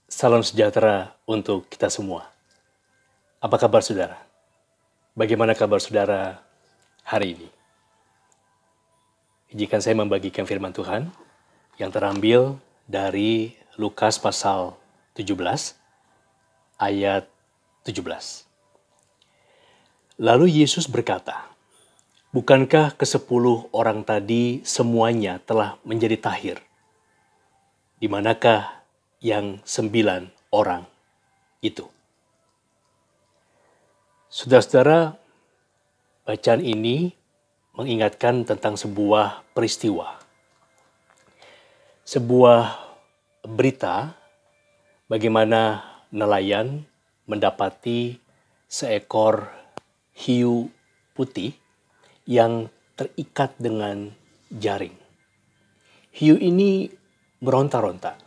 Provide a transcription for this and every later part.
Salam sejahtera untuk kita semua. Apa kabar saudara? Bagaimana kabar saudara hari ini? Izinkan saya membagikan firman Tuhan yang terambil dari Lukas pasal 17 ayat 17. Lalu Yesus berkata, "Bukankah ke-10 orang tadi semuanya telah menjadi tahir? Di manakah yang 9 orang itu?" Saudara-saudara, bacaan ini mengingatkan tentang sebuah peristiwa. Sebuah berita bagaimana nelayan mendapati seekor hiu putih yang terikat dengan jaring. Hiu ini meronta-ronta.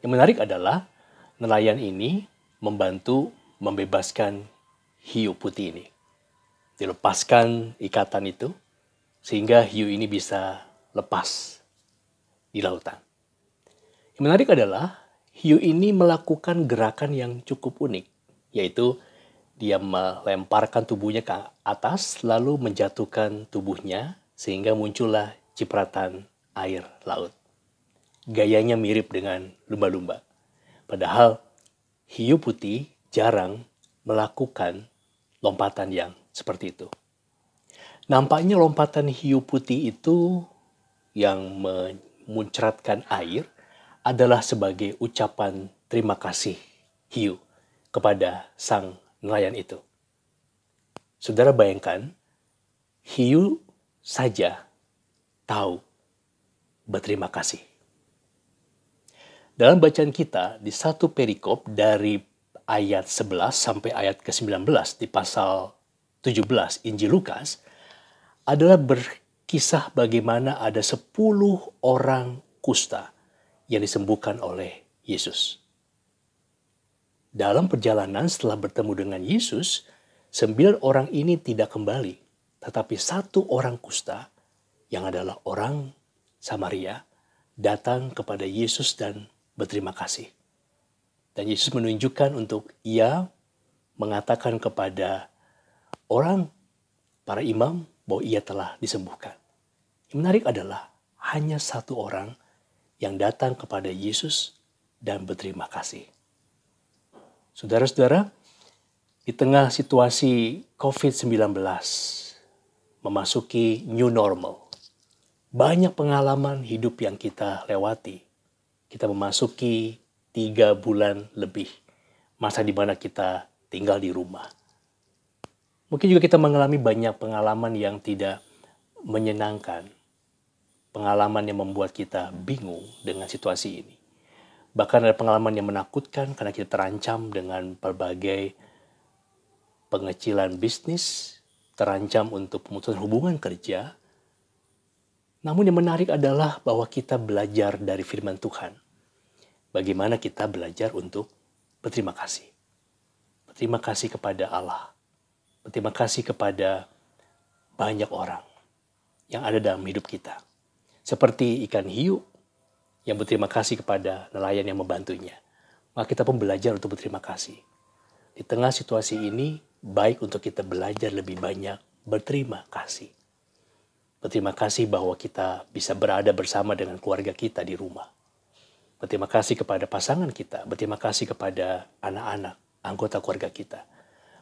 Yang menarik adalah nelayan ini membantu membebaskan hiu putih ini. Dilepaskan ikatan itu sehingga hiu ini bisa lepas di lautan. Yang menarik adalah hiu ini melakukan gerakan yang cukup unik, yaitu dia melemparkan tubuhnya ke atas lalu menjatuhkan tubuhnya sehingga muncullah cipratan air laut. Gayanya mirip dengan lumba-lumba. Padahal hiu putih jarang melakukan lompatan yang seperti itu. Nampaknya lompatan hiu putih itu yang memuncratkan air adalah sebagai ucapan terima kasih hiu kepada sang nelayan itu. Saudara bayangkan, hiu saja tahu berterima kasih. Dalam bacaan kita di satu perikop dari ayat 11 sampai ayat ke-19 di pasal 17 Injil Lukas adalah berkisah bagaimana ada 10 orang kusta yang disembuhkan oleh Yesus. Dalam perjalanan setelah bertemu dengan Yesus, 9 orang ini tidak kembali, tetapi 1 orang kusta yang adalah orang Samaria datang kepada Yesus dan berterima kasih. Dan Yesus menunjukkan untuk ia mengatakan kepada para imam bahwa ia telah disembuhkan. Yang menarik adalah hanya 1 orang yang datang kepada Yesus dan berterima kasih. Saudara-saudara, di tengah situasi COVID-19 memasuki new normal, banyak pengalaman hidup yang kita lewati. Kita memasuki 3 bulan lebih masa di mana kita tinggal di rumah. Mungkin juga kita mengalami banyak pengalaman yang tidak menyenangkan. Pengalaman yang membuat kita bingung dengan situasi ini. Bahkan ada pengalaman yang menakutkan karena kita terancam dengan berbagai pengecilan bisnis, terancam untuk pemutusan hubungan kerja. Namun yang menarik adalah bahwa kita belajar dari firman Tuhan. Bagaimana kita belajar untuk berterima kasih. Berterima kasih kepada Allah. Berterima kasih kepada banyak orang yang ada dalam hidup kita. Seperti ikan hiu yang berterima kasih kepada nelayan yang membantunya. Maka kita pun belajar untuk berterima kasih. Di tengah situasi ini, baik untuk kita belajar lebih banyak berterima kasih. Berterima kasih bahwa kita bisa berada bersama dengan keluarga kita di rumah. Berterima kasih kepada pasangan kita. Berterima kasih kepada anak-anak, anggota keluarga kita.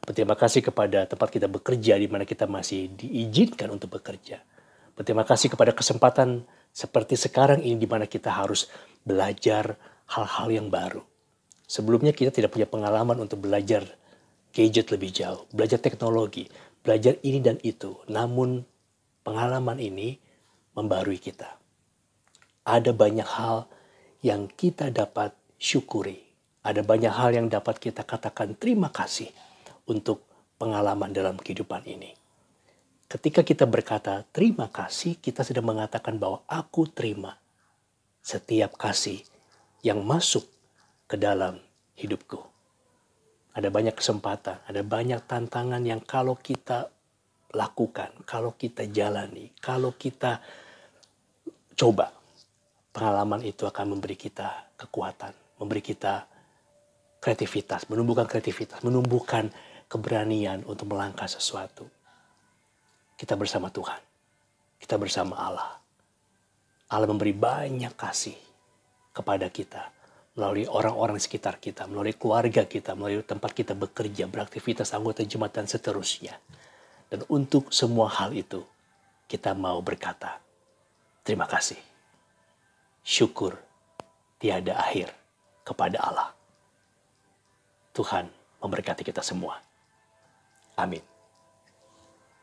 Berterima kasih kepada tempat kita bekerja di mana kita masih diizinkan untuk bekerja. Berterima kasih kepada kesempatan seperti sekarang ini di mana kita harus belajar hal-hal yang baru. Sebelumnya kita tidak punya pengalaman untuk belajar gadget lebih jauh, belajar teknologi, belajar ini dan itu. Namun pengalaman ini membarui kita. Ada banyak hal yang kita dapat syukuri. Ada banyak hal yang dapat kita katakan terima kasih untuk pengalaman dalam kehidupan ini. Ketika kita berkata terima kasih, kita sedang mengatakan bahwa aku terima setiap kasih yang masuk ke dalam hidupku. Ada banyak kesempatan, ada banyak tantangan yang kalau kita lakukan, kalau kita jalani, kalau kita coba, pengalaman itu akan memberi kita kekuatan, memberi kita kreativitas, menumbuhkan keberanian untuk melangkah sesuatu. Kita bersama Tuhan, kita bersama Allah. Allah memberi banyak kasih kepada kita melalui orang-orang di sekitar kita, melalui keluarga kita, melalui tempat kita bekerja, beraktivitas, anggota jemaat, dan seterusnya. Dan untuk semua hal itu, kita mau berkata, terima kasih. Syukur tiada akhir kepada Allah. Tuhan memberkati kita semua. Amin.